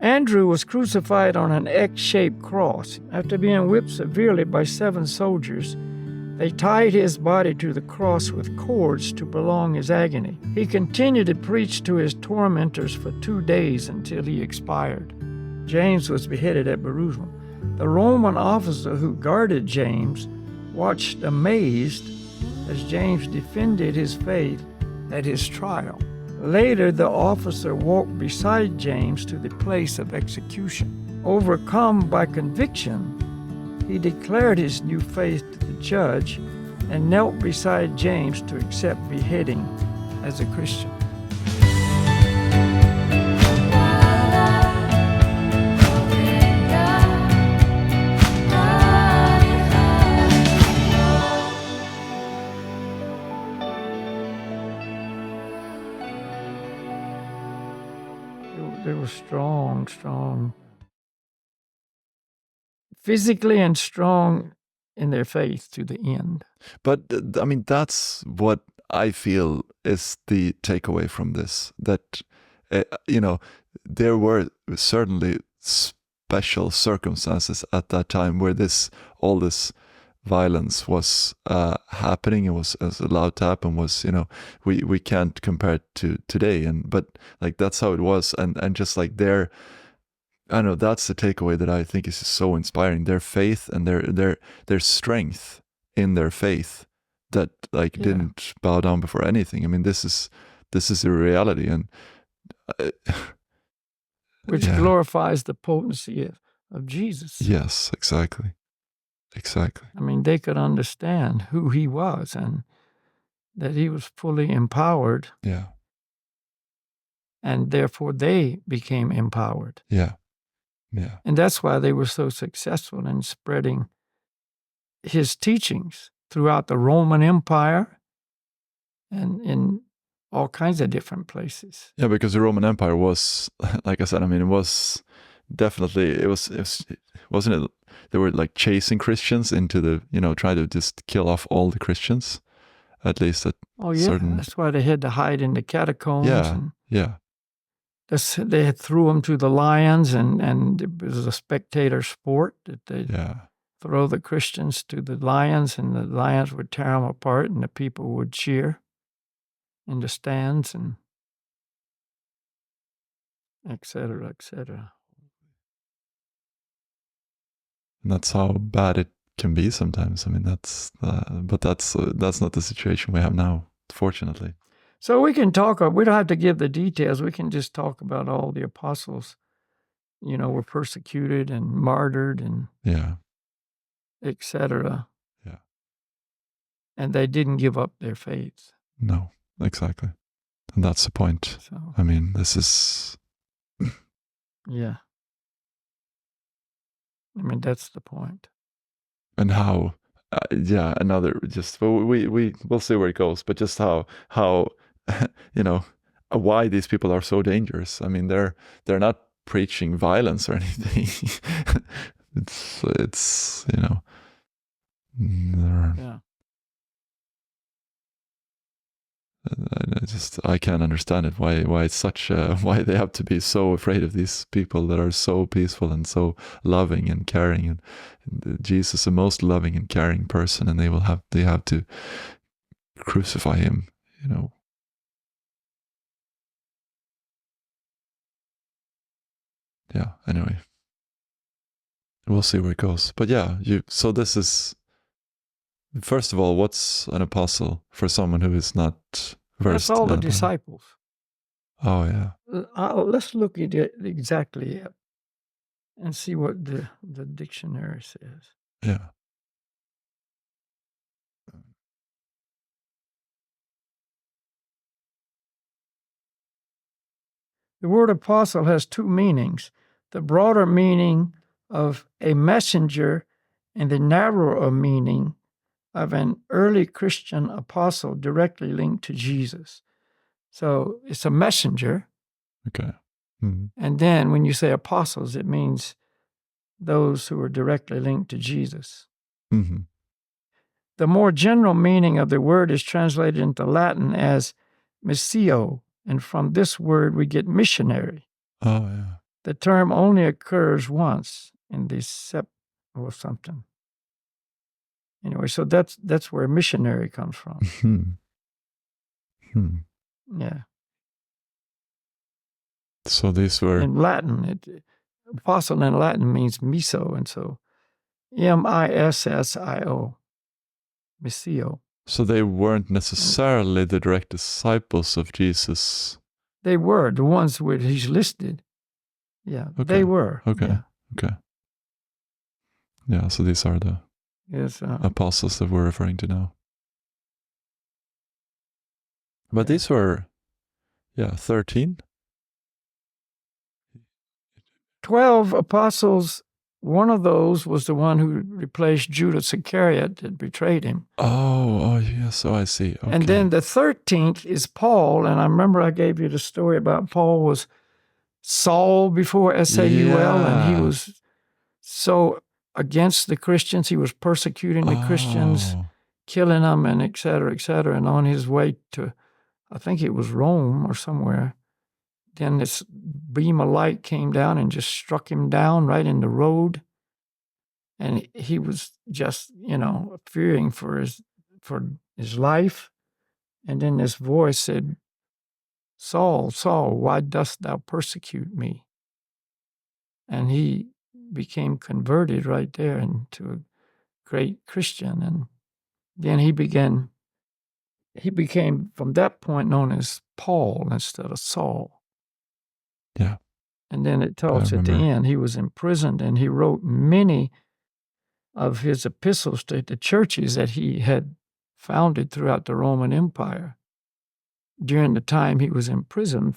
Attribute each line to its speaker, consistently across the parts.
Speaker 1: Andrew was crucified on an X-shaped cross. After being whipped severely by 7 soldiers, they tied his body to the cross with cords to prolong his agony. He continued to preach to his tormentors for 2 days until he expired. James was beheaded at Jerusalem. The Roman officer who guarded James watched amazed as James defended his faith at his trial. Later, the officer walked beside James to the place of execution. Overcome by conviction, he declared his new faith to the judge and knelt beside James to accept beheading as a Christian. They were strong, physically and strong in their faith to the end.
Speaker 2: But I mean, that's what I feel is the takeaway from this. That there were certainly special circumstances at that time where all this violence was happening. It was allowed to happen. We can't compare it to today. But like that's how it was. And just like I know that's the takeaway that I think is so inspiring. Their faith and their strength in their faith that didn't bow down before anything. I mean, this is a reality, and
Speaker 1: which glorifies the potency of Jesus.
Speaker 2: Yes, exactly.
Speaker 1: I mean, they could understand who he was and that he was fully empowered.
Speaker 2: Yeah.
Speaker 1: And therefore they became empowered.
Speaker 2: Yeah. Yeah.
Speaker 1: And that's why they were so successful in spreading his teachings throughout the Roman Empire and in all kinds of different places.
Speaker 2: Yeah, because the Roman Empire was, like I said, I mean, it was definitely, wasn't it, they were like chasing Christians into trying to just kill off all the Christians, at least at certain...
Speaker 1: That's why they had to hide in the catacombs.
Speaker 2: Yeah.
Speaker 1: They had threw them to the lions, and it was a spectator sport that they throw the Christians to the lions, and the lions would tear them apart, and the people would cheer in the stands, and et cetera, et cetera.
Speaker 2: And that's how bad it can be sometimes. I mean, but that's not the situation we have now, fortunately.
Speaker 1: So we can talk, we don't have to give the details. We can just talk about all the apostles, were persecuted and martyred and et cetera.
Speaker 2: Yeah.
Speaker 1: And they didn't give up their faith.
Speaker 2: No, exactly. And that's the point.
Speaker 1: So,
Speaker 2: I mean, this is...
Speaker 1: yeah. I mean, that's the point.
Speaker 2: And how, we'll see where it goes, but just how why these people are so dangerous. I mean, they're not preaching violence or anything. it's I can't understand it. Why it's such why they have to be so afraid of these people that are so peaceful and so loving and caring, and Jesus is the most loving and caring person, and they have to crucify him. Yeah. Anyway, we'll see where it goes. But so this is, first of all, what's an apostle for someone who is not versed?
Speaker 1: That's all the disciples.
Speaker 2: Oh, yeah.
Speaker 1: Let's look at it exactly and see what the dictionary says.
Speaker 2: Yeah.
Speaker 1: The word apostle has 2 meanings. The broader meaning of a messenger and the narrower meaning of an early Christian apostle directly linked to Jesus. So it's a messenger.
Speaker 2: Okay. Mm-hmm.
Speaker 1: And then when you say apostles, it means those who are directly linked to Jesus.
Speaker 2: Mm-hmm.
Speaker 1: The more general meaning of the word is translated into Latin as missio, and from this word we get missionary.
Speaker 2: Oh, yeah.
Speaker 1: The term only occurs once in the sept or something. Anyway, so that's where missionary comes from. Yeah.
Speaker 2: So these were
Speaker 1: In Latin, apostle in Latin means miso, and so M-I-S-S-I-O, missio.
Speaker 2: So they weren't necessarily the direct disciples of Jesus.
Speaker 1: They were the ones where he's listed. Yeah, they were.
Speaker 2: Okay.
Speaker 1: Yeah.
Speaker 2: Okay. Yeah, so these are the apostles that we're referring to now. But these were, 13?
Speaker 1: 12 apostles. One of those was the one who replaced Judas Iscariot that betrayed him.
Speaker 2: Oh, yes. So I see. Okay.
Speaker 1: And then the 13th is Paul. And I remember I gave you the story about Paul was Saul before S-A-U-L, and he was so against the Christians. He was persecuting the Christians, killing them, and et cetera, et cetera. And on his way to, I think it was Rome or somewhere, then this beam of light came down and just struck him down right in the road. And he was just, fearing for his life. And then this voice said, Saul, Saul, why dost thou persecute me? And he became converted right there into a great Christian. And then he became from that point known as Paul instead of Saul.
Speaker 2: Yeah.
Speaker 1: And then it tells at the end, he was imprisoned, and he wrote many of his epistles to the churches that he had founded throughout the Roman Empire during the time he was in prison.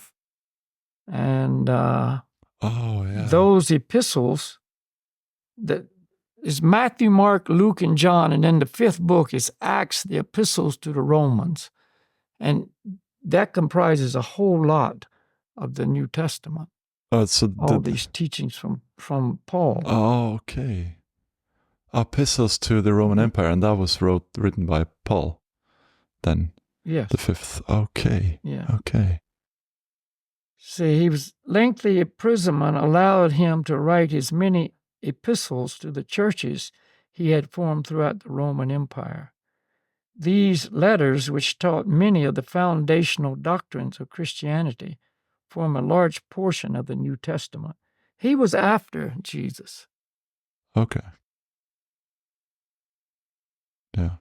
Speaker 1: And those epistles, that is Matthew, Mark, Luke, and John, and then the fifth book is Acts, the epistles to the Romans. And that comprises a whole lot of the New Testament.
Speaker 2: So
Speaker 1: all these teachings from Paul.
Speaker 2: Oh, okay. Epistles to the Roman Empire, and that was written by Paul. Then,
Speaker 1: yes,
Speaker 2: the fifth. Okay.
Speaker 1: Yeah.
Speaker 2: Okay.
Speaker 1: See, his lengthy imprisonment allowed him to write his many epistles to the churches he had formed throughout the Roman Empire. These letters, which taught many of the foundational doctrines of Christianity, form a large portion of the New Testament. He was after Jesus.
Speaker 2: Okay. Yeah.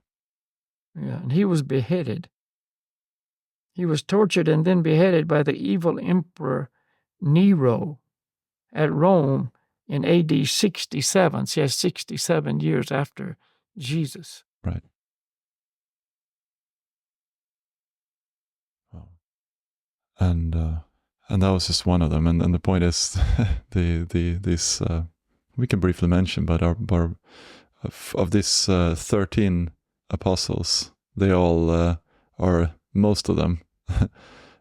Speaker 1: Yeah, and he was beheaded. He was tortured and then beheaded by the evil emperor Nero at Rome in AD 67. So 67 years after Jesus.
Speaker 2: Right. And that was just one of them. And the point is, these we can briefly mention, but of these 13 apostles, they all or most of them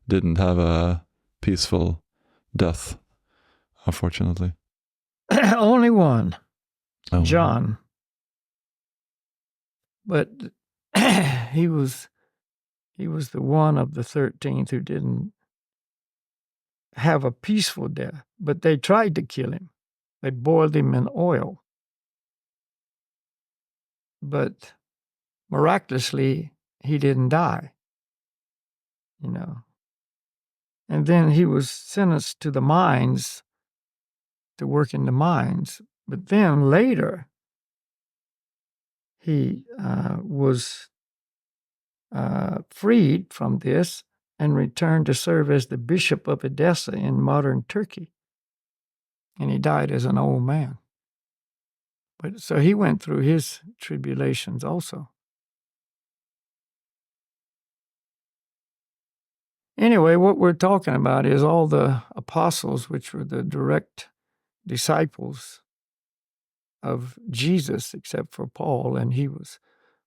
Speaker 2: didn't have a peaceful death, unfortunately.
Speaker 1: Only one, John. But he was the one of the 13th who didn't have a peaceful death. But they tried to kill him. They boiled him in oil. But miraculously, he didn't die. And then he was sentenced to the mines, to work in the mines. But then later, he was freed from this and returned to serve as the bishop of Edessa in modern Turkey. And he died as an old man. But so he went through his tribulations also. Anyway, what we're talking about is all the apostles, which were the direct disciples of Jesus, except for Paul, and he was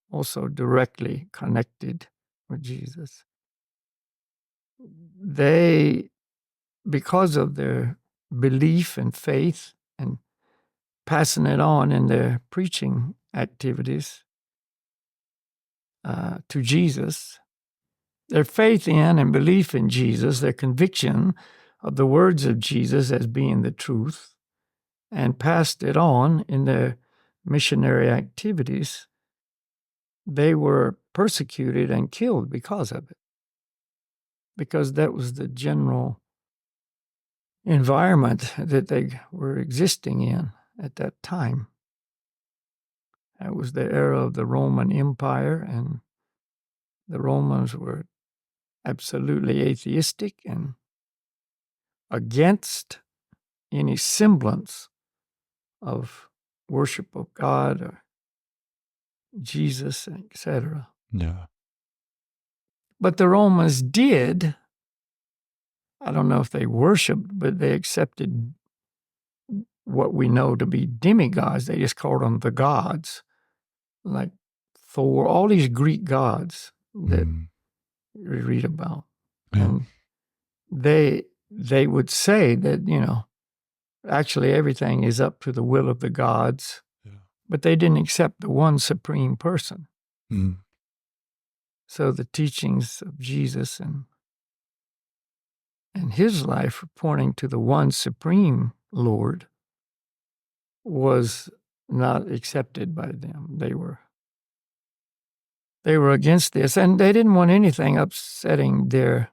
Speaker 1: also directly connected with Jesus. They, because of their belief and faith and passing it on in their preaching activities to Jesus, their faith in and belief in Jesus, their conviction of the words of Jesus as being the truth and passed it on in their missionary activities, they were persecuted and killed because of it. Because that was the general environment that they were existing in at that time. That was the era of the Roman Empire, and the Romans were absolutely atheistic and against any semblance of worship of God or Jesus, etc.
Speaker 2: Yeah.
Speaker 1: But the Romans did, I don't know if they worshiped, but they accepted what we know to be demigods. They just called them the gods, like Thor, all these Greek gods that we read about.
Speaker 2: Yeah.
Speaker 1: And they would say that, actually everything is up to the will of the gods, but they didn't accept the one supreme person. So the teachings of Jesus and his life pointing to the one supreme Lord was not accepted by them. They were against this, and they didn't want anything upsetting their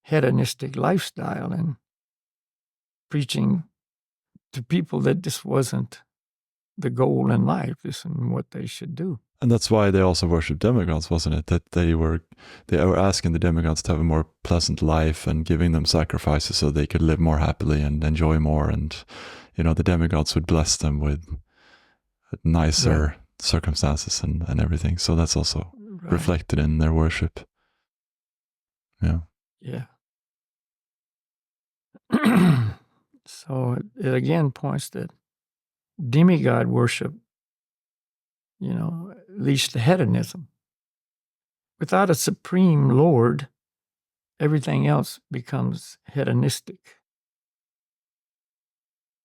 Speaker 1: hedonistic lifestyle and preaching to people that this wasn't the goal in life. This isn't what they should do.
Speaker 2: And that's why they also worshiped demigods, wasn't it? That they were asking the demigods to have a more pleasant life and giving them sacrifices so they could live more happily and enjoy more. And, the demigods would bless them with nicer circumstances and everything. So that's also reflected in their worship. Yeah.
Speaker 1: Yeah. So it again points that demigod worship, leads to hedonism. Without a supreme Lord, everything else becomes hedonistic.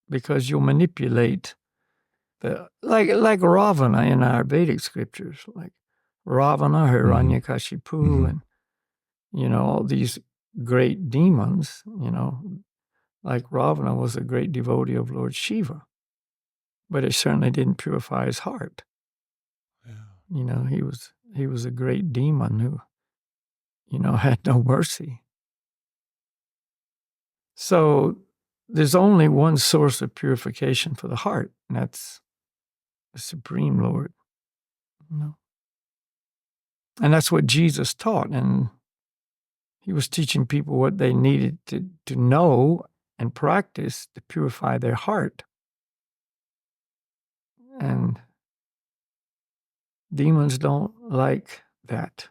Speaker 1: Because you'll manipulate like Ravana in our Vedic scriptures, like Ravana, Hiranyakashipu, and all these great demons. Like Ravana was a great devotee of Lord Shiva, but it certainly didn't purify his heart. Yeah. He was a great demon who, had no mercy. So there's only one source of purification for the heart, and that's the Supreme Lord. And that's what Jesus taught, and he was teaching people what they needed to know and practice to purify their heart. And demons don't like that.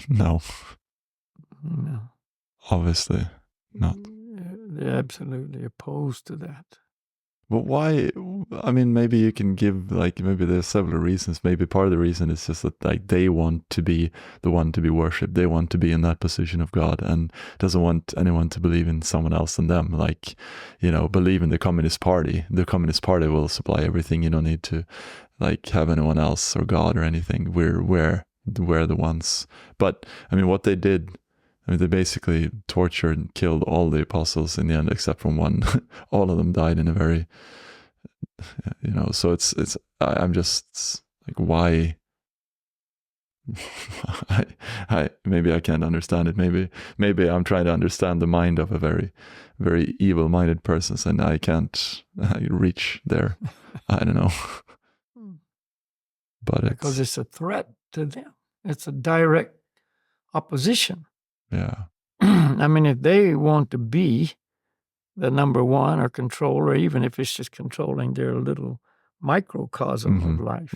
Speaker 2: No. Obviously not.
Speaker 1: They're absolutely opposed to that.
Speaker 2: But why? I mean, maybe you can give, maybe there's several reasons. Maybe part of the reason is just that, they want to be the one to be worshipped. They want to be in that position of God and doesn't want anyone to believe in someone else than them. Believe in the Communist Party. The Communist Party will supply everything. You don't need to, have anyone else or God or anything. We're the ones. But, what they did, they basically tortured and killed all the apostles in the end, except from one. All of them died in a very, so it's, I'm just why? Maybe I can't understand it. Maybe I'm trying to understand the mind of a very, very evil-minded person, and I can't reach there. I don't know. But
Speaker 1: because it's a threat to them. It's a direct opposition.
Speaker 2: Yeah.
Speaker 1: If they want to be the number one or controller, even if it's just controlling their little microcosm of life,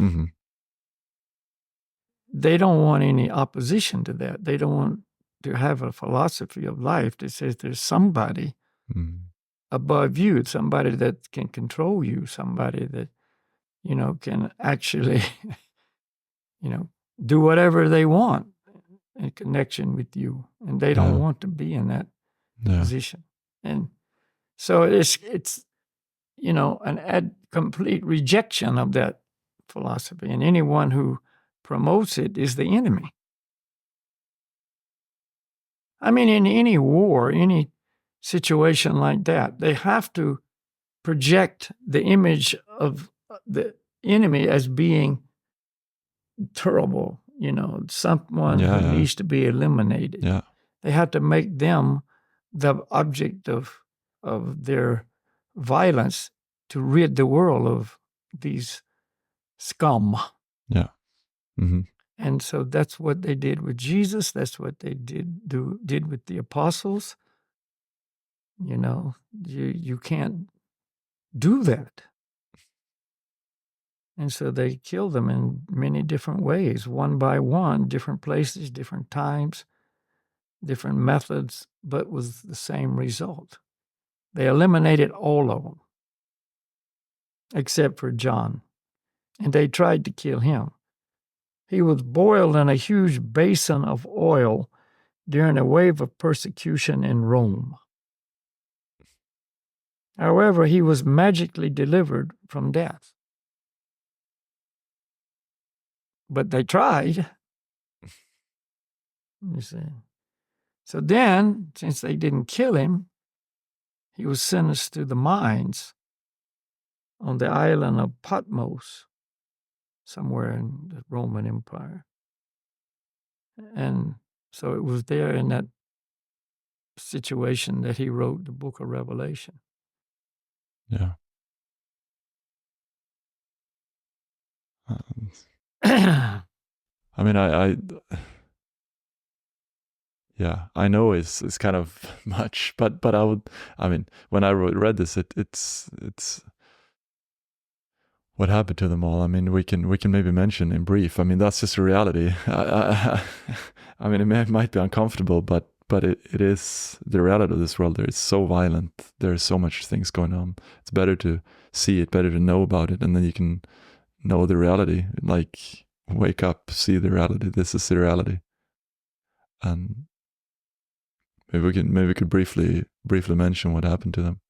Speaker 1: they don't want any opposition to that. They don't want to have a philosophy of life that says there's somebody above you, somebody that can control you, somebody that, can actually, do whatever they want in connection with you. And they don't want to be in that position. And so it's an complete rejection of that philosophy. And anyone who promotes it is the enemy. In any war, any situation like that. They have to project the image of the enemy as being terrible, someone who needs to be eliminated.
Speaker 2: Yeah.
Speaker 1: They have to make them the object of their violence to rid the world of these scum.
Speaker 2: Yeah. Mm-hmm.
Speaker 1: And so that's what they did with Jesus. That's what they did with the apostles. You can't do that. And so they killed them in many different ways, one by one, different places, different times, different methods, but with the same result. They eliminated all of them, except for John. And they tried to kill him. He was boiled in a huge basin of oil during a wave of persecution in Rome. However, he was magically delivered from death. But they tried. You see. So then, since they didn't kill him, he was sentenced to the mines on the island of Patmos, somewhere in the Roman Empire. And so it was there in that situation that he wrote the book of Revelation.
Speaker 2: Yeah. I mean, I know it's kind of much, but when I read this, it's what happened to them all. I mean, we can maybe mention in brief. I mean, that's just a reality. I mean, it might be uncomfortable, but it is the reality of this world. It's so violent. There's so much things going on. It's better to see it, better to know about it, and then you can know the reality. Like, wake up, see the reality. This is the reality. And maybe we could briefly mention what happened to them.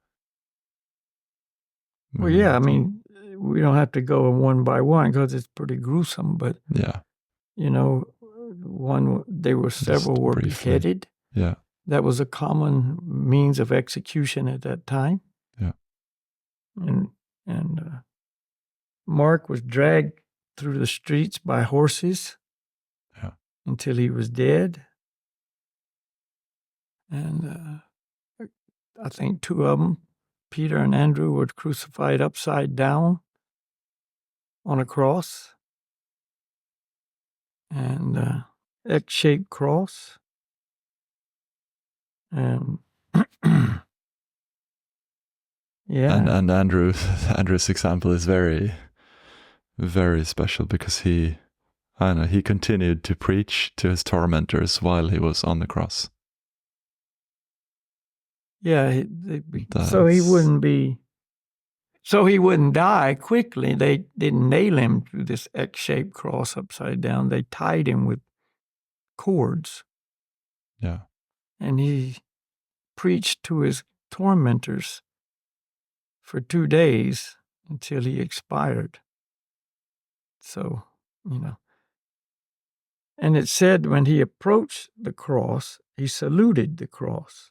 Speaker 1: Well, yeah, I mean, we don't have to go one by one because it's pretty gruesome, but
Speaker 2: yeah,
Speaker 1: several were beheaded.
Speaker 2: Yeah.
Speaker 1: That was a common means of execution at that time.
Speaker 2: Yeah.
Speaker 1: And Mark was dragged through the streets by horses until he was dead. And I think two of them, Peter and Andrew, were crucified upside down on a cross, and X-shaped cross. And yeah.
Speaker 2: And Andrew's example is very, very special because he continued to preach to his tormentors while he was on the cross.
Speaker 1: Yeah, so he wouldn't die quickly. They didn't nail him to this X-shaped cross upside down. They tied him with cords.
Speaker 2: Yeah.
Speaker 1: And he preached to his tormentors for 2 days until he expired. So, and it said when he approached the cross, he saluted the cross.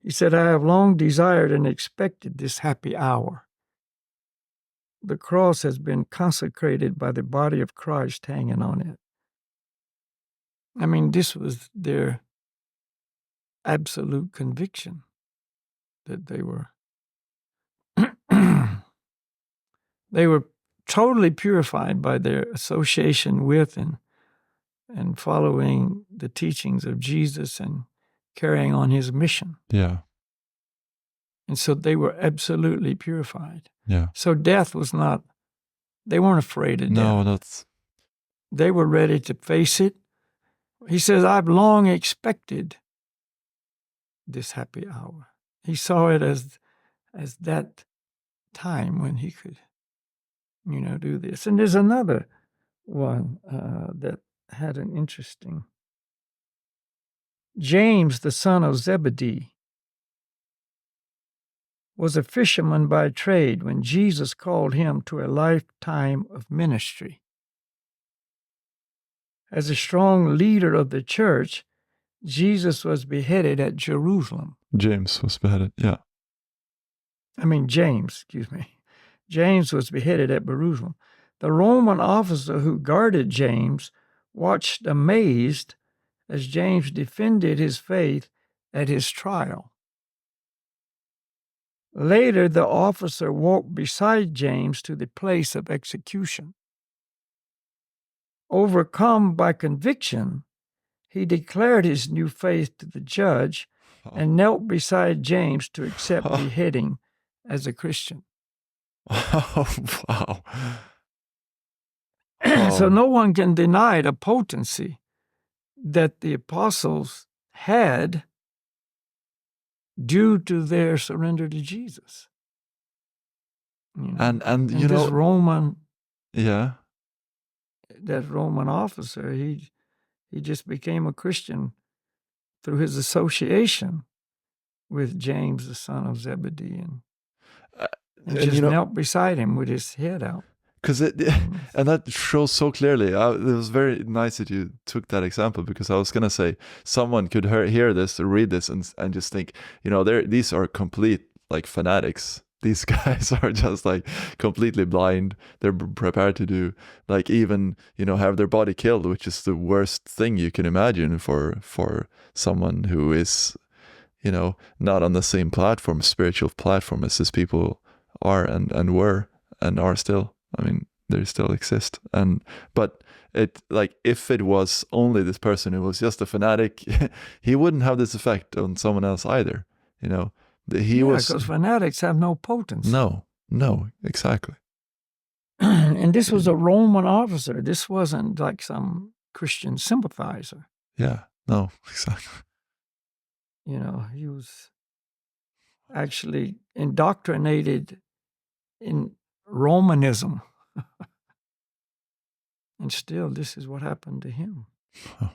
Speaker 1: He said, I have long desired and expected this happy hour. The cross has been consecrated by the body of Christ hanging on it. I mean, this was their absolute conviction that they were totally purified by their association with and following the teachings of Jesus and carrying on his mission.
Speaker 2: Yeah.
Speaker 1: And so they were absolutely purified.
Speaker 2: Yeah.
Speaker 1: So death was not, they weren't afraid of death. They were ready to face it. He says, I've long expected this happy hour. He saw it as that time when he could, do this. And there's another one that had an interesting. James, the son of Zebedee, was a fisherman by trade when Jesus called him to a lifetime of ministry. As a strong leader of the church, Jesus was beheaded at Jerusalem.
Speaker 2: James was beheaded. Yeah.
Speaker 1: James, excuse me. James was beheaded at Jerusalem. The Roman officer who guarded James watched amazed as James defended his faith at his trial. Later, the officer walked beside James to the place of execution. Overcome by conviction, he declared his new faith to the judge and knelt beside James to accept beheading as a Christian.
Speaker 2: Oh, wow.
Speaker 1: So no one can deny the potency that the apostles had due to their surrender to Jesus.
Speaker 2: And
Speaker 1: this Roman,
Speaker 2: yeah,
Speaker 1: that Roman officer, he just became a Christian through his association with James, the son of Zebedee, and just knelt beside him with his head out.
Speaker 2: Because and that shows so clearly. It was very nice that you took that example, because I was gonna say someone could hear this or read this and just think, these are complete like fanatics. These guys are just like completely blind. They're prepared to do like even have their body killed, which is the worst thing you can imagine for someone who is not on the same platform, spiritual platform as these people are and were and are still. They still exist. But if it was only this person who was just a fanatic, he wouldn't have this effect on someone else either.
Speaker 1: Because fanatics have no potency.
Speaker 2: No, exactly.
Speaker 1: And this was a Roman officer. This wasn't like some Christian sympathizer.
Speaker 2: Yeah, no, exactly.
Speaker 1: He was actually indoctrinated in Romanism. And still, this is what happened to him.
Speaker 2: Oh,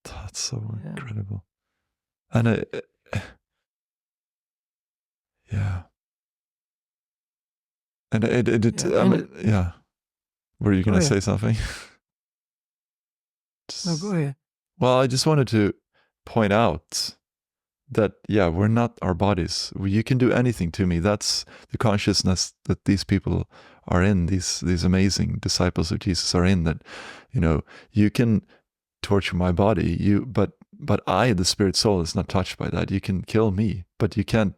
Speaker 2: that's so incredible. And yeah. And yeah. Were you going to say something?
Speaker 1: No, go ahead.
Speaker 2: Well, I just wanted to point out that, we're not our bodies. You can do anything to me. That's the consciousness that these people are in, these amazing disciples of Jesus are in, that, you can torture my body, but I, the spirit soul, is not touched by that. You can kill me, but you can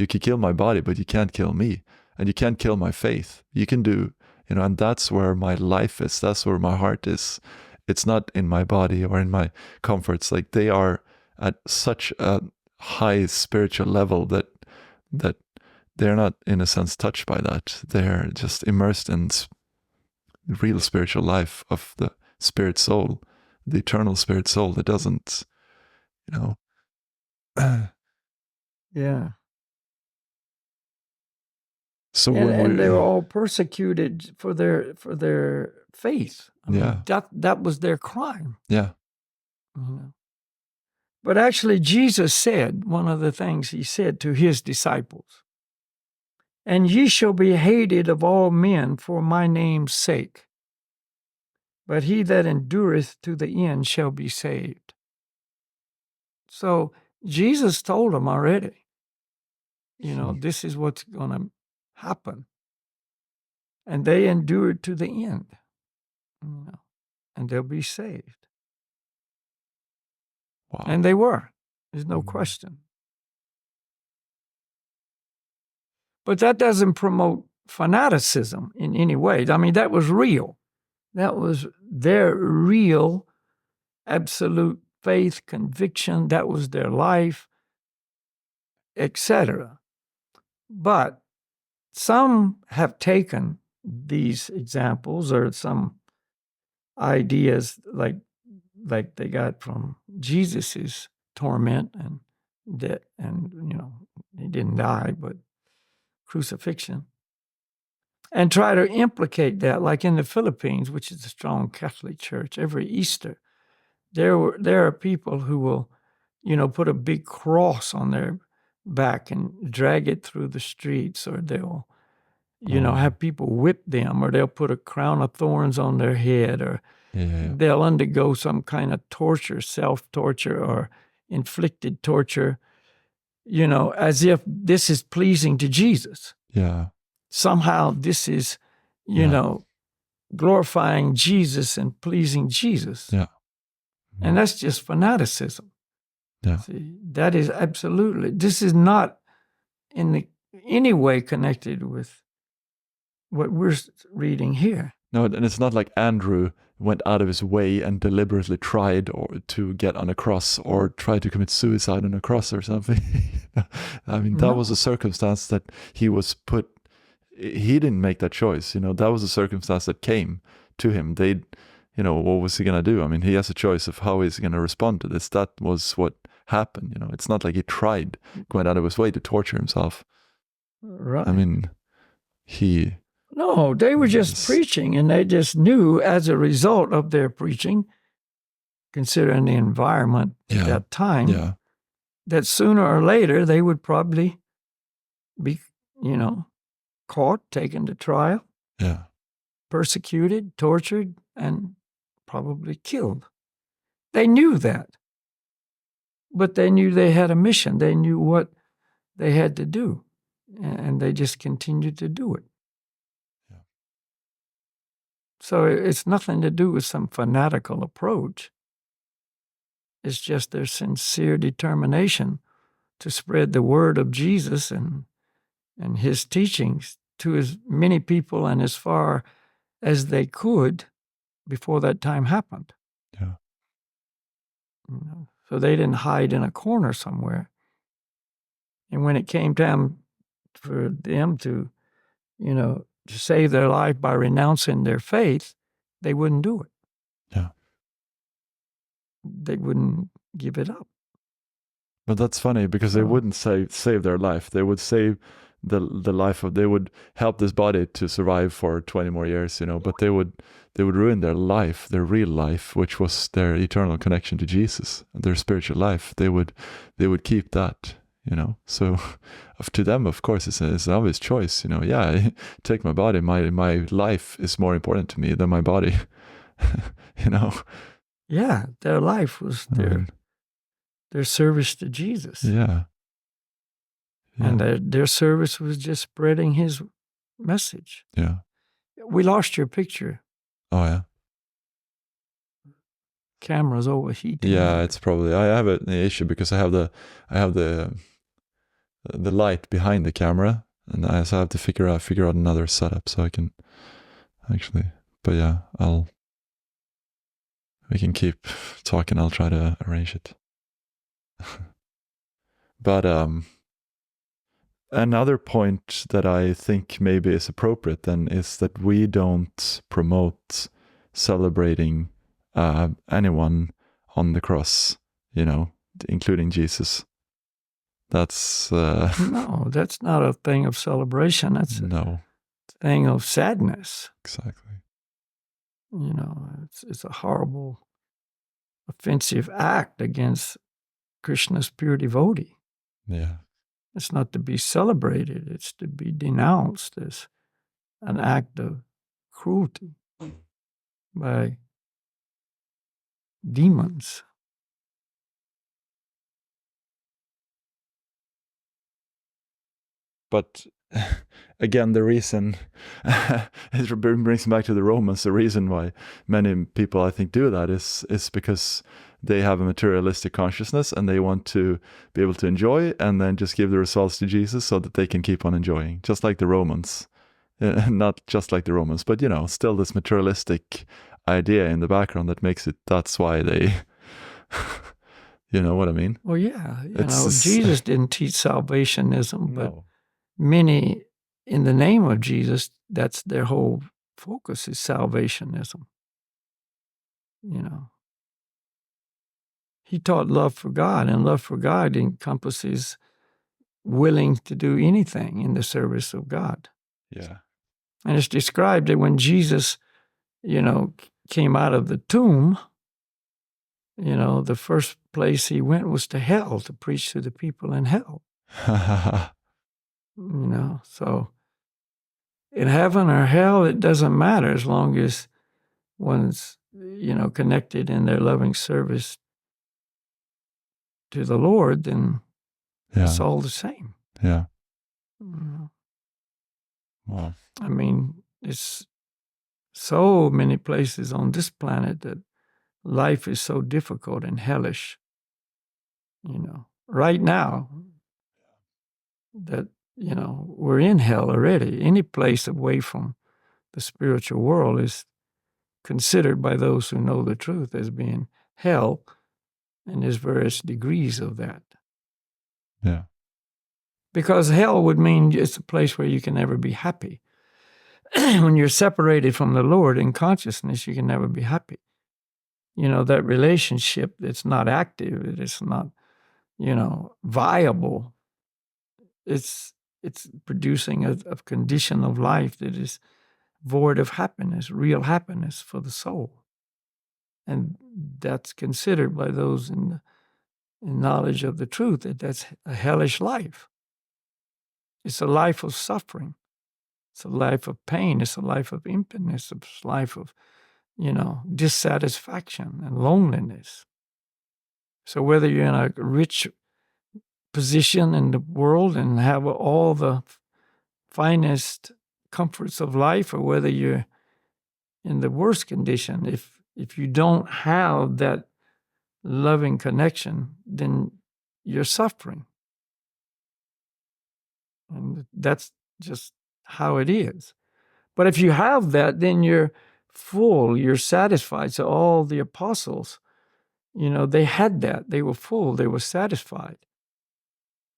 Speaker 2: kill my body, but you can't kill me. And you can't kill my faith. You can do, and that's where my life is. That's where my heart is. It's not in my body or in my comforts. Like, they are at such a high spiritual level that they're not, in a sense, touched by that. They're just immersed in the real spiritual life of the spirit soul, the eternal spirit soul that doesn't,
Speaker 1: Yeah.
Speaker 2: So
Speaker 1: and they were all persecuted for their faith. That was their crime.
Speaker 2: Yeah.
Speaker 1: But actually, Jesus said, one of the things he said to his disciples, "And ye shall be hated of all men for my name's sake, but he that endureth to the end shall be saved." So Jesus told them already, this is what's going to happen. And they endured to the end, and they'll be saved.
Speaker 2: Wow.
Speaker 1: And they were. There's no question. But that doesn't promote fanaticism in any way. That was real. That was their real, absolute faith, conviction. That was their life, etc. But some have taken these examples or some ideas like they got from Jesus's torment and death, and he didn't die, but crucifixion, and try to implicate that, like in the Philippines, which is a strong Catholic church. Every Easter, there are people who will, put a big cross on their back and drag it through the streets, or they'll, have people whip them, or they'll put a crown of thorns on their head, or they'll undergo some kind of torture, self-torture or inflicted torture, as if this is pleasing to Jesus.
Speaker 2: Yeah.
Speaker 1: Somehow this is, glorifying Jesus and pleasing Jesus.
Speaker 2: Yeah.
Speaker 1: And that's just fanaticism.
Speaker 2: Yeah.
Speaker 1: See, that is absolutely, this is not in any way connected with what we're reading here.
Speaker 2: No, and it's not like Andrew went out of his way and deliberately tried to get on a cross or tried to commit suicide on a cross or something. I mean, that was a circumstance that he was put. He didn't make that choice. That was a circumstance that came to him. What was he going to do? I mean, he has a choice of how he's going to respond to this. That was what happened. It's not like he tried going out of his way to torture himself.
Speaker 1: Right.
Speaker 2: I mean,
Speaker 1: No, they were just preaching, and they just knew as a result of their preaching, considering the environment at that time, that sooner or later they would probably be, caught, taken to trial, persecuted, tortured, and probably killed. They knew that. But they knew they had a mission. They knew what they had to do, and they just continued to do it. So it's nothing to do with some fanatical approach. It's just their sincere determination to spread the word of Jesus and his teachings to as many people and as far as they could before that time happened.
Speaker 2: Yeah.
Speaker 1: So they didn't hide in a corner somewhere. And when it came time for them to, to save their life by renouncing their faith, they wouldn't do it.
Speaker 2: Yeah.
Speaker 1: They wouldn't give it up.
Speaker 2: But that's funny because they wouldn't save their life. They would save the life of. They would help this body to survive for 20 more years, But they would ruin their life, their real life, which was their eternal connection to Jesus, their spiritual life. They would keep that. So to them, of course, it's an obvious choice. Take my body. My life is more important to me than my body.
Speaker 1: Yeah, their life was their service to Jesus.
Speaker 2: Yeah.
Speaker 1: And their service was just spreading his message.
Speaker 2: Yeah.
Speaker 1: We lost your picture.
Speaker 2: Oh yeah.
Speaker 1: Camera's overheating.
Speaker 2: Yeah, it's probably. I have an issue because I have the light behind the camera, and I have to figure out another setup so I can actually. But yeah, we can keep talking. I'll try to arrange it. But another point that I think maybe is appropriate then is that we don't promote celebrating anyone on the cross, including Jesus. That's
Speaker 1: no, that's not a thing of celebration. That's a thing of sadness.
Speaker 2: Exactly.
Speaker 1: It's a horrible, offensive act against Krishna's pure devotee.
Speaker 2: Yeah.
Speaker 1: It's not to be celebrated. It's to be denounced as an act of cruelty by demons.
Speaker 2: But again, the reason, it brings me back to the Romans, the reason why many people, I think, do that is because they have a materialistic consciousness and they want to be able to enjoy and then just give the results to Jesus so that they can keep on enjoying, just like the Romans. Not just like the Romans, but, still this materialistic idea in the background that makes it, that's why they... You know what I mean?
Speaker 1: Well, yeah. Jesus didn't teach salvationism, but
Speaker 2: No.
Speaker 1: many, in the name of Jesus, that's their whole focus is salvationism. He taught love for God, and love for God encompasses willing to do anything in the service of God.
Speaker 2: Yeah.
Speaker 1: And it's described that when Jesus, came out of the tomb, the first place he went was to hell to preach to the people in hell. So in heaven or hell, it doesn't matter as long as one's connected in their loving service to the Lord, then it's all the same.
Speaker 2: Yeah.
Speaker 1: Mhm.
Speaker 2: Wow.
Speaker 1: I mean, it's so many places on this planet that life is so difficult and hellish, right now that, we're in hell already. Any place away from the spiritual world is considered by those who know the truth as being hell, and there's various degrees of that.
Speaker 2: Yeah.
Speaker 1: Because hell would mean it's a place where you can never be happy. When you're separated from the Lord in consciousness, you can never be happy. That relationship that's not active, it's not, viable. It's producing a condition of life that is void of happiness, real happiness for the soul. And that's considered by those in knowledge of the truth that that's a hellish life. It's a life of suffering. It's a life of pain. It's a life of emptiness. It's a life of, dissatisfaction and loneliness. So whether you're in a rich position in the world and have all the finest comforts of life, or whether you're in the worst condition, if you don't have that loving connection, then you're suffering. And that's just how it is. But if you have that, then you're full, you're satisfied. So all the apostles, they had that. They were full, they were satisfied.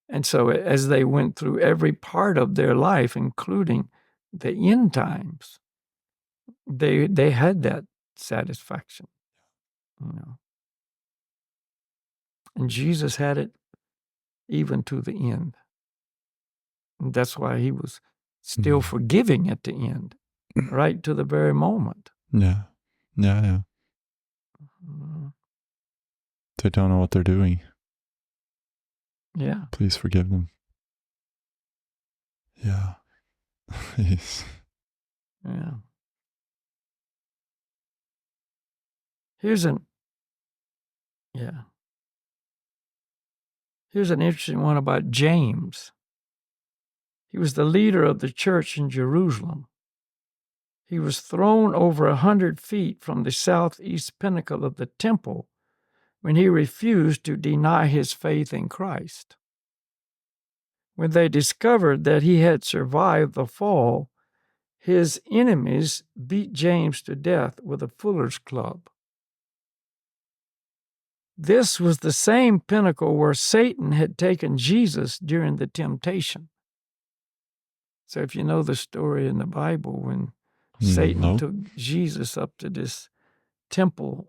Speaker 1: And so as they went through every part of their life, including the end times, they had that satisfaction. And Jesus had it even to the end. And that's why he was still forgiving at the end, right to the very moment.
Speaker 2: Yeah. Yeah. They don't know what they're doing.
Speaker 1: Yeah.
Speaker 2: Please forgive them. Yeah. Yes.
Speaker 1: Yeah. Here's an interesting one about James. He was the leader of the church in Jerusalem. He was thrown over 100 feet from the southeast pinnacle of the temple when he refused to deny his faith in Christ. When they discovered that he had survived the fall, his enemies beat James to death with a fuller's club. This was the same pinnacle where Satan had taken Jesus during the temptation. So if you know the story in the Bible, when Satan took Jesus up to this temple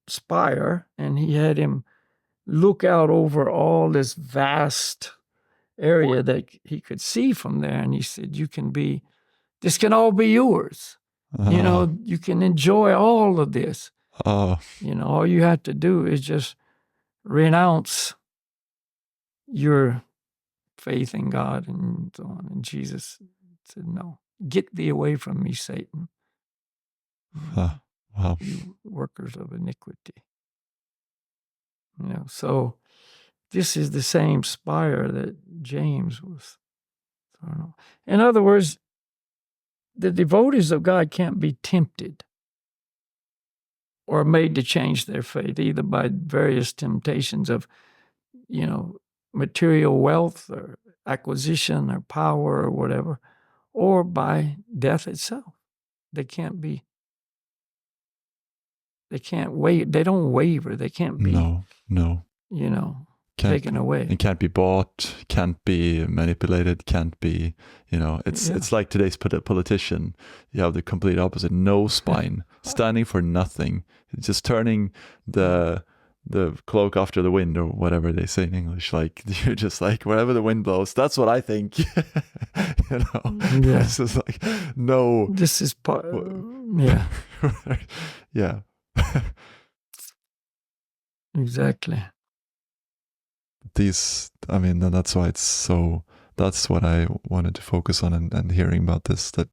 Speaker 1: spire and he had him look out over all this vast area that he could see from there, and he said, this can all be yours. You can enjoy all of this. All you have to do is just renounce your faith in God and so on. And Jesus said, no, get thee away from me, Satan.
Speaker 2: Wow.
Speaker 1: You workers of iniquity. So this is the same spire that James was thrown on. In other words, the devotees of God can't be tempted or made to change their faith, either by various temptations of, material wealth or acquisition or power or whatever, or by death itself. They can't wait. They don't waver. They can't be, taken away.
Speaker 2: It can't be bought, can't be manipulated, can't be, it's like today's politician. You have the complete opposite, no spine, standing for nothing, just turning the cloak after the wind, or whatever they say in English. Like, you're just like, wherever the wind blows, that's what I think. This is like, no.
Speaker 1: This is part,
Speaker 2: yeah.
Speaker 1: Exactly.
Speaker 2: That's why that's what I wanted to focus on, and hearing about this, that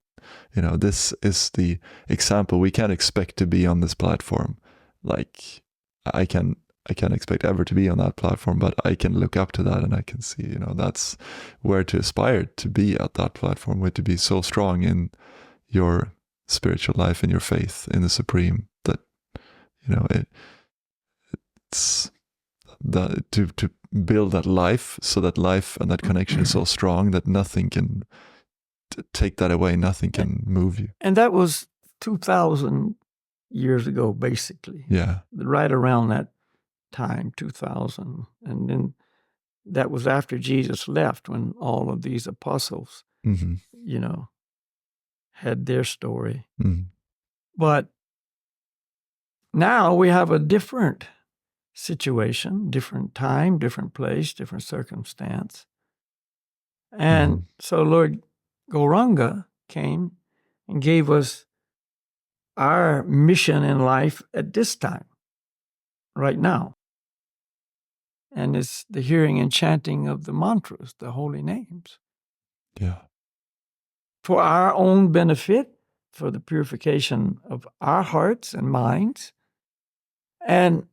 Speaker 2: this is the example. We can't expect to be on this platform. Like I can't expect ever to be on that platform, but I can look up to that and I can see, that's where to aspire to be at that platform, where to be so strong in your spiritual life, in your faith, in the Supreme, that, it's that to build that life, so that life and that connection is so strong that nothing can take that away, nothing can move you.
Speaker 1: And that was 2,000 years ago, basically.
Speaker 2: Yeah.
Speaker 1: Right around that time, 2000. And then that was after Jesus left, when all of these apostles, had their story.
Speaker 2: Mm.
Speaker 1: But now we have a different situation, different time, different place, different circumstance. And so Lord Gauranga came and gave us our mission in life at this time, right now. And it's the hearing and chanting of the mantras, the holy names.
Speaker 2: Yeah.
Speaker 1: For our own benefit, for the purification of our hearts and minds. And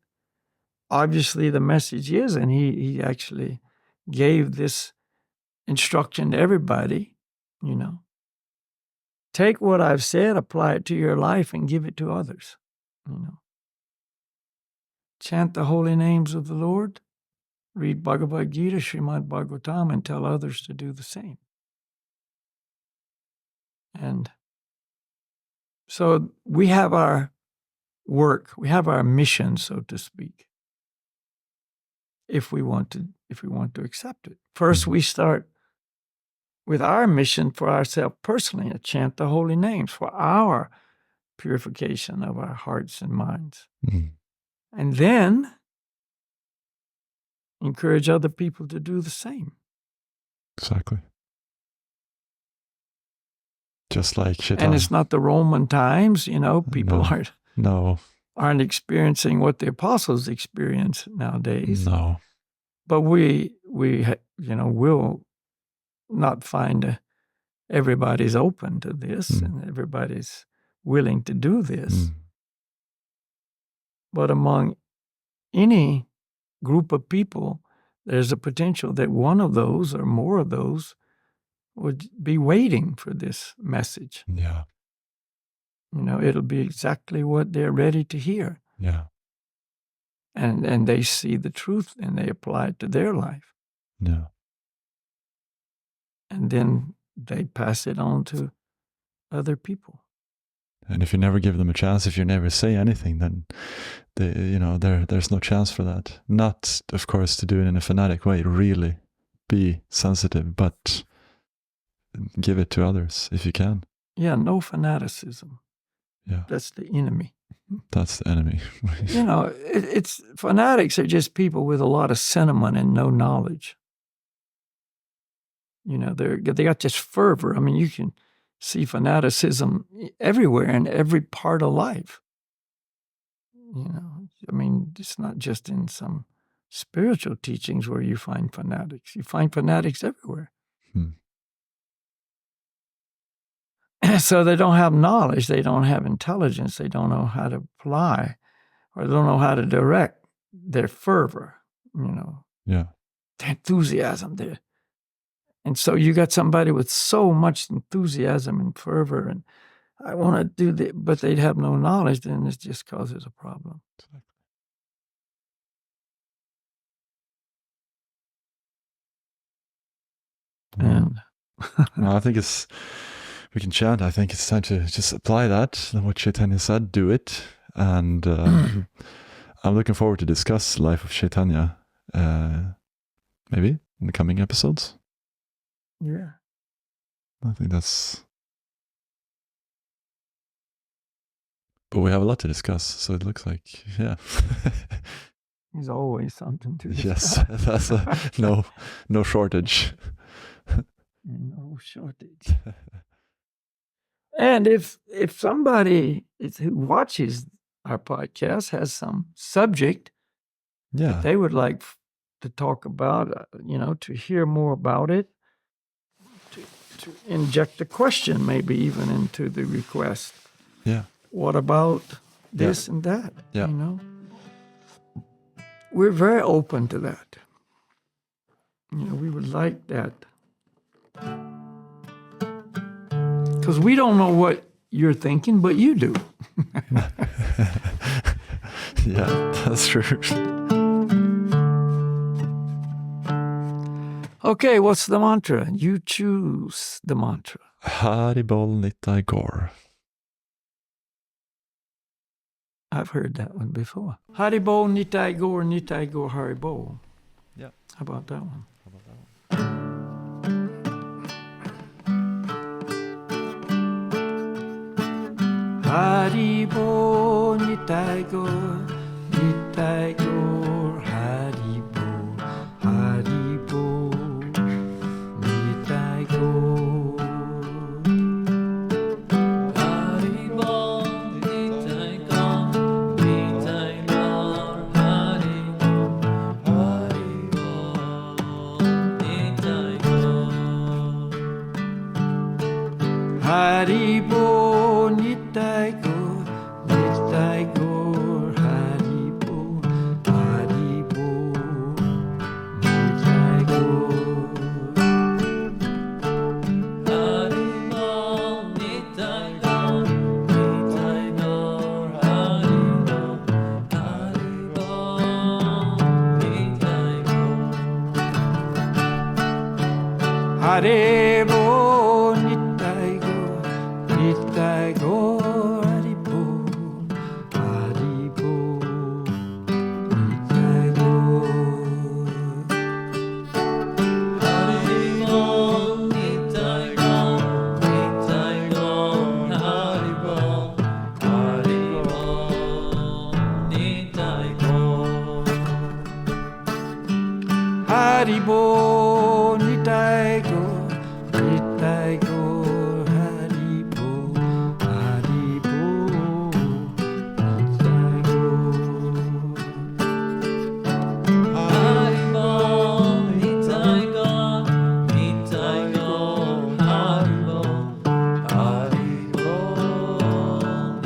Speaker 1: obviously the message is, and he actually gave this instruction to everybody, take what I've said, apply it to your life, and give it to others. Chant the holy names of the Lord, read Bhagavad Gita, Srimad Bhagavatam, and tell others to do the same. And so we have our work, we have our mission, so to speak, if we want to accept it. First, we start with our mission for ourselves personally, to chant the holy names for our purification of our hearts and minds.
Speaker 2: Mm.
Speaker 1: And then encourage other people to do the same.
Speaker 2: Exactly. Just like Chaitanya.
Speaker 1: And it's not the Roman times, people aren't experiencing what the apostles experience nowadays.
Speaker 2: No.
Speaker 1: But we will not find everybody's open to this and everybody's willing to do this. But among any group of people, there's a potential that one of those or more of those would be waiting for this message.
Speaker 2: Yeah.
Speaker 1: It'll be exactly what they're ready to hear.
Speaker 2: Yeah.
Speaker 1: And they see the truth and they apply it to their life.
Speaker 2: Yeah.
Speaker 1: And then they pass it on to other people.
Speaker 2: And if you never give them a chance, if you never say anything, then there's no chance for that. Not, of course, to do it in a fanatic way. Really be sensitive, but give it to others if you can.
Speaker 1: Yeah, no fanaticism.
Speaker 2: Yeah,
Speaker 1: that's the enemy.
Speaker 2: That's the enemy.
Speaker 1: It's fanatics are just people with a lot of sentiment and no knowledge. They got this fervor. I mean, you can see fanaticism everywhere in every part of life. It's not just in some spiritual teachings where you find fanatics. You find fanatics everywhere. So they don't have knowledge, they don't have intelligence, they don't know how to apply, or they don't know how to direct their fervor,
Speaker 2: Yeah.
Speaker 1: their enthusiasm there. And so you got somebody with so much enthusiasm and fervor, and I want to do that, but they'd have no knowledge, then it just causes a problem. And
Speaker 2: no, I think we can chant. I think it's time to just apply that, what Chaitanya said, do it. And I'm looking forward to discuss the life of Chaitanya, maybe in the coming episodes.
Speaker 1: Yeah.
Speaker 2: I think that's... But we have a lot to discuss, so it looks like, yeah.
Speaker 1: There's always something to discuss.
Speaker 2: Yes, that's no shortage.
Speaker 1: No shortage. And if somebody who watches our podcast has some subject that they would like to talk about, to hear more about it, to inject a question, maybe even into the request.
Speaker 2: Yeah.
Speaker 1: What about this and that?
Speaker 2: Yeah.
Speaker 1: You know, we're very open to that. You know, we would like that because we don't know what you're thinking, but you do.
Speaker 2: Yeah, that's true.
Speaker 1: Okay, what's the mantra? You choose the mantra.
Speaker 2: Haribol Nitai Gor.
Speaker 1: I've heard that one before. Haribo, Nitai Gor, Haribo.
Speaker 2: Yeah.
Speaker 1: How about that one? Haribo, Nitai Gor, Haribo, Haribo, Nitai Gor.
Speaker 3: Haribo, Nitai Gor, Nitai Gor, Haribo, Haribo, Nitai Gor, Nitai Gor, Haribo, Haribo, Nitai Gor. Haribo, Nitai Gor, Nitai Gor, Haribo, Haribo, Nitai Gor. Haribo, Nitai Gor, Nitai Gor, Haribo, Haribo, Nitai Gor. Haribo, Nitai Gor, Nitai Gor, Haribo, Haribo, Nitai Gor. Haribo, Nitai Gor, Nitai Gor, Haribo, Haribo, Nitai Gor. Haribo, Nitai Gor, Nitai Gor, Haribo, Haribo, Nitai Gor. Haribo, Nitai Gor, Nitai Gor, Haribo, Haribo,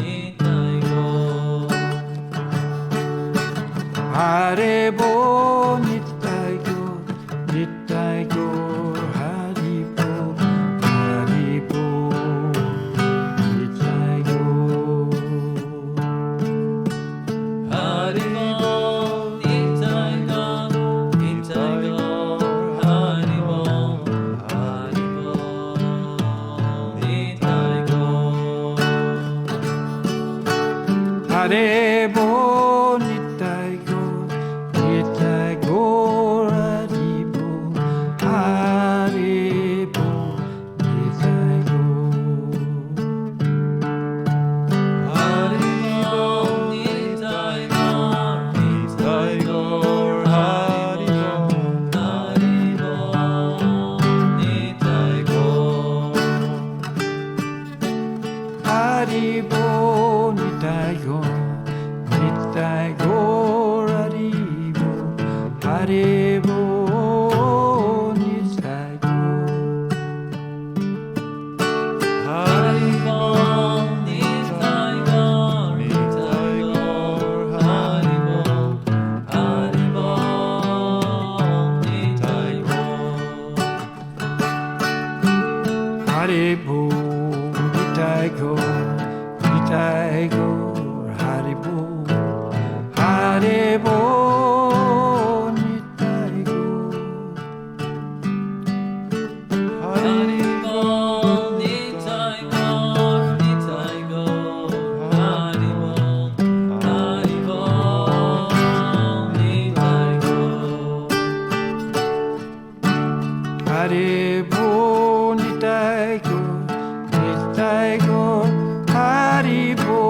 Speaker 3: Nitai Gor. Haribo, Nitai Gor, Nitai Gor, Haribo, Haribo, Nitai Gor. Haribo, Nitai Gor, Nitai Gor, Haribo, Haribo, Nitai Gor. Haribo, Nitai Gor, Nitai Gor, Haribo, Haribo, Nitai Gor. Haribo, Nitai Gor, Nitai Gor, Haribo, Haribo, Nitai Gor. Haribo, Nitai Gor, Nitai Gor, Haribo, Haribo, Nitai Gor. Haribo, Nitai Gor, Nitai Gor, Haribo, Haribo, Nitai Gor. Haribo, Nitai Gor, Nitai Gor, Haribo, Haribo, Nitai Gor. Haribo, Nitai Gor, Nitai Gor, Haribo,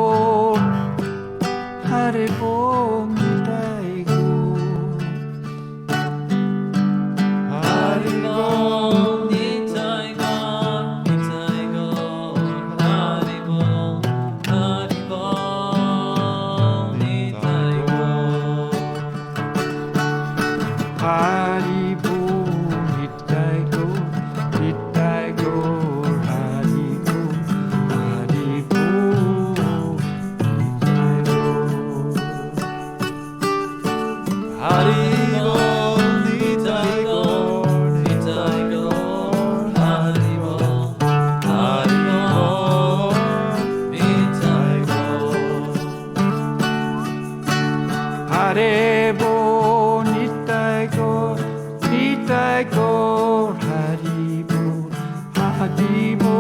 Speaker 1: Haribo,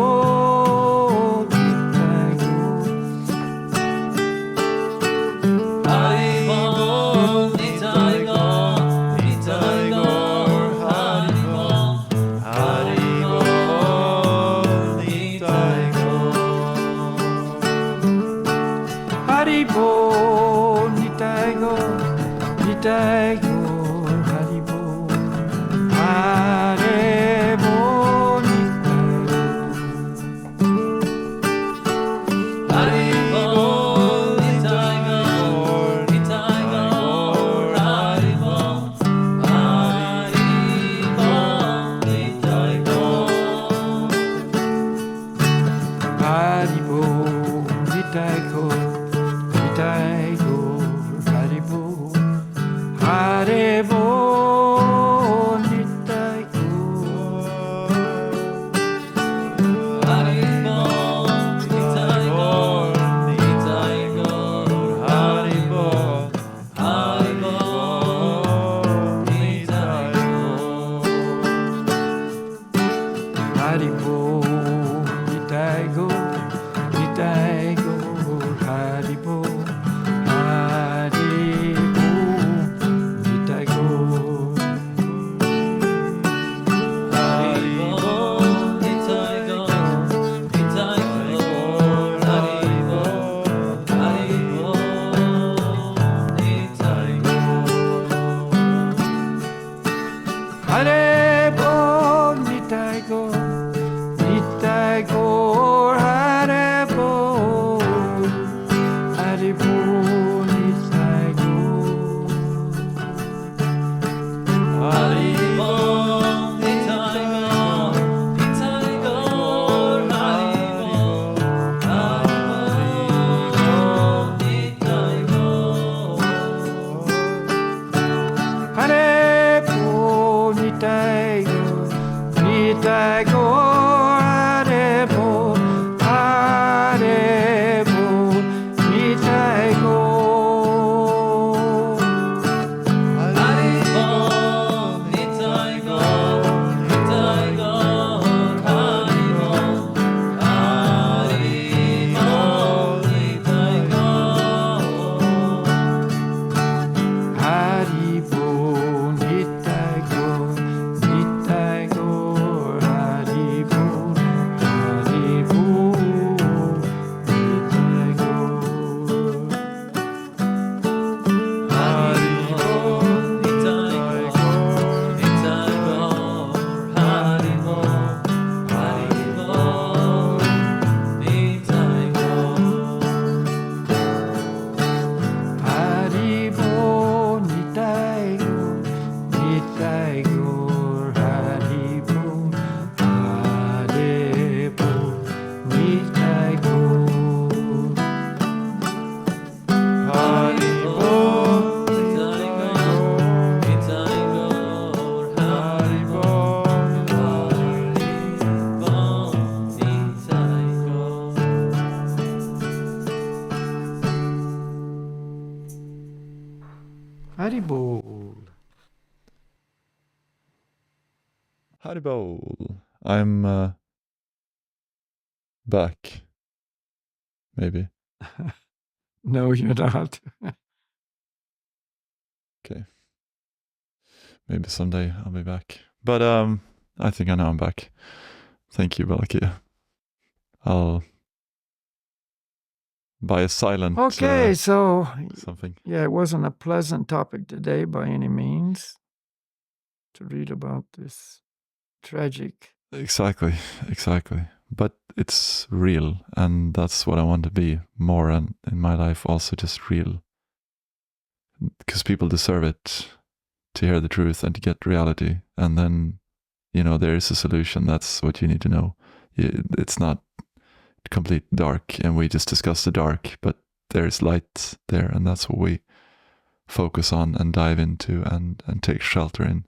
Speaker 1: Nitaigo.
Speaker 3: Haribo, Nitaigo, Nitaigo, Haribo, Haribo, Nitaigo.
Speaker 1: Haribo, Nitaigo, Nitaigo, Haribo. Haribo,
Speaker 3: Haribo, Nitaigo, Nitaigo, Haribo, Haribo, Nitaigo.
Speaker 1: Haribo, Nitaigo, Nitaigo, Haribo. Haribo, Nitaigo.
Speaker 3: Haribo, Nitaigo, Nitaigo, Haribo, Haribo, Nitaigo.
Speaker 1: Haribo, Nitaigo, Nitaigo, Haribo. Haribo, Nitaigo.
Speaker 3: Haribo, Nitaigo, Nitaigo, Haribo, Haribo, Nitaigo.
Speaker 1: Haribo, Nitaigo, Nitaigo, Haribo. Haribo, Nitaigo.
Speaker 3: Haribo, Nitaigo, Nitaigo, Haribo, Haribo, Nitaigo.
Speaker 1: Haribo, Nitaigo, Nitaigo, Haribo, Haribo, Nitaigo.
Speaker 3: Haribo, Nitaigo, Nitaigo, Haribo, Haribo, Nitaigo.
Speaker 1: Haribo, Nitaigo, Nitaigo, Haribo, Haribo, Nitaigo. Haribo, Nitaigo, Nitaigo, Haribo, Haribo, Nitaigo. Haribo, Haribo.
Speaker 2: Haribo. I'm back. Maybe.
Speaker 1: No, you're not.
Speaker 2: Okay. Maybe someday I'll be back. But I think I know I'm back. Thank you, Balakia. I'll buy a silent
Speaker 1: Okay, so
Speaker 2: something.
Speaker 1: yeah, it wasn't a pleasant topic today by any means to read about this tragic.
Speaker 2: Exactly. But it's real, and that's what I want to be more in my life, also just real. Because people deserve it, to hear the truth and to get reality. And then, there is a solution. That's what you need to know. It's not complete dark, and we just discuss the dark, but there's light there, and that's what we focus on and dive into and take shelter in.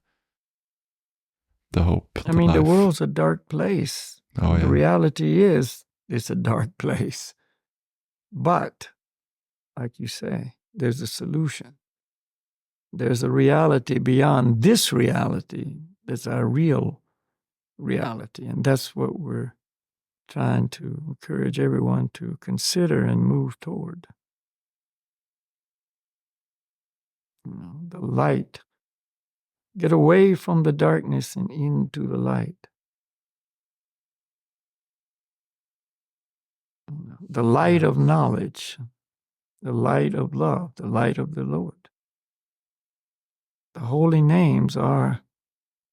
Speaker 2: The hope.
Speaker 1: I mean, the world's a dark place.
Speaker 2: Oh, yeah.
Speaker 1: The reality is it's a dark place. But, like you say, there's a solution. There's a reality beyond this reality that's our real reality. And that's what we're trying to encourage everyone to consider and move toward. The light. Get away from the darkness and into the light. The light of knowledge, the light of love, the light of the Lord. The holy names are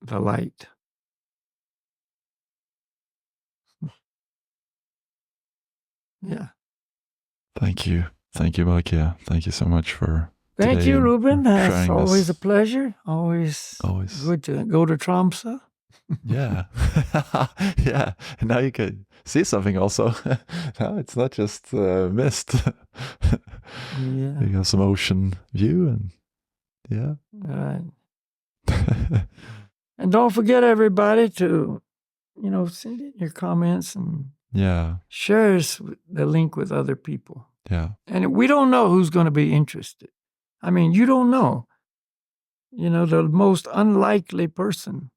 Speaker 1: the light. Yeah.
Speaker 2: Thank you. Thank you, Bakia. Thank you so much for
Speaker 1: Thank
Speaker 2: today
Speaker 1: you,
Speaker 2: and
Speaker 1: Ruben. It's
Speaker 2: sharing
Speaker 1: always a
Speaker 2: this.
Speaker 1: pleasure. Always good to go to Tromsø.
Speaker 2: Yeah. Yeah. And now you can see something also. Now it's not just mist.
Speaker 1: Yeah.
Speaker 2: You have some ocean view and yeah.
Speaker 1: Right. And don't forget, everybody, to, send in your comments and
Speaker 2: Yeah.
Speaker 1: share the link with other people.
Speaker 2: Yeah.
Speaker 1: And we don't know who's going to be interested. I mean, you don't know. The most unlikely person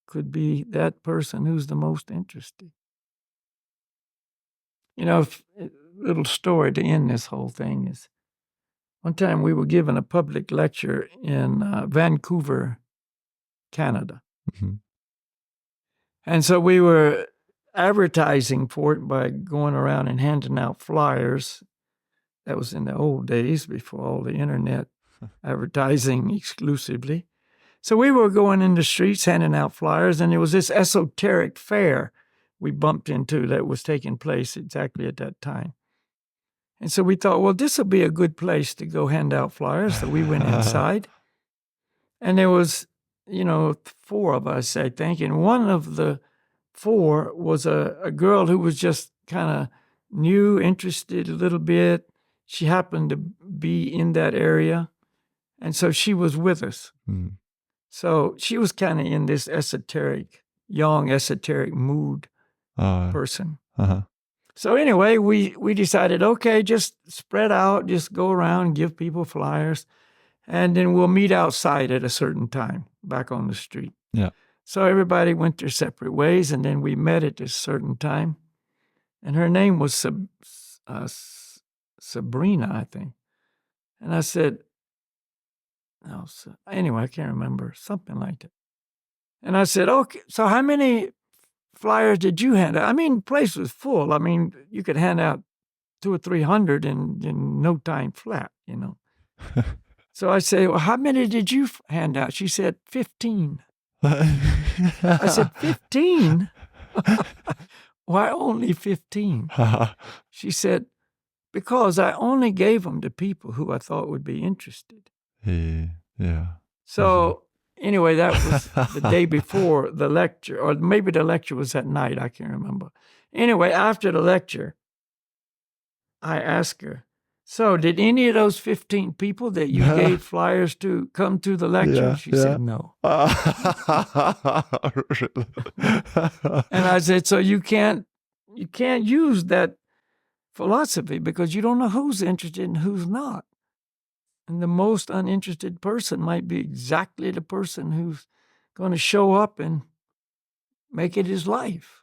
Speaker 1: could be that person who's the most interested. A little story to end this whole thing is one time we were given a public lecture in Vancouver, Canada.
Speaker 2: Mm-hmm.
Speaker 1: And so we were advertising for it by going around and handing out flyers. That was in the old days before all the internet advertising exclusively. So we were going in the streets handing out flyers, and there was this esoteric fair we bumped into that was taking place exactly at that time. And so we thought, well, this will be a good place to go hand out flyers. So we went inside, and there was, 4 of us, I think, and one of the 4 was a girl who was just kind of new, interested a little bit. She happened to be in that area, and so she was with us.
Speaker 2: Mm.
Speaker 1: So she was kind of in this young esoteric mood person.
Speaker 2: Uh-huh.
Speaker 1: So anyway, we decided, okay, just spread out, just go around, give people flyers, and then we'll meet outside at a certain time back on the street.
Speaker 2: Yeah.
Speaker 1: So everybody went their separate ways, and then we met at a certain time. And her name was Sabrina, I think. And I said, anyway, I can't remember, something like that. And I said, okay, so how many flyers did you hand out? I mean, the place was full. I mean, you could hand out 200 or 300 in no time flat, So I say, well, how many did you hand out? She said, 15. I said, 15? Why only 15? She said, because I only gave them to people who I thought would be interested.
Speaker 2: Yeah.
Speaker 1: So anyway, that was the day before the lecture, or maybe the lecture was at night. I can't remember. Anyway, after the lecture, I asked her, so did any of those 15 people that you gave flyers to come to the lecture? She said no. And I said, so you can't use that philosophy because you don't know who's interested and who's not. And the most uninterested person might be exactly the person who's going to show up and make it his life.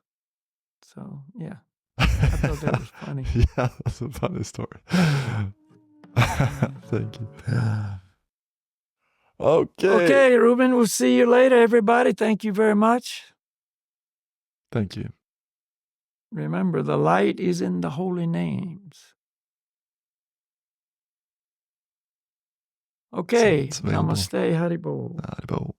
Speaker 1: So, yeah, I thought that was funny.
Speaker 2: Yeah, that's a funny story. Thank you.
Speaker 1: Okay, Ruben, we'll see you later, everybody. Thank you very much.
Speaker 2: Thank you.
Speaker 1: Remember, the light is in the holy names. Okay,
Speaker 2: It's available.
Speaker 1: namaste, Haribo.
Speaker 2: Haribo.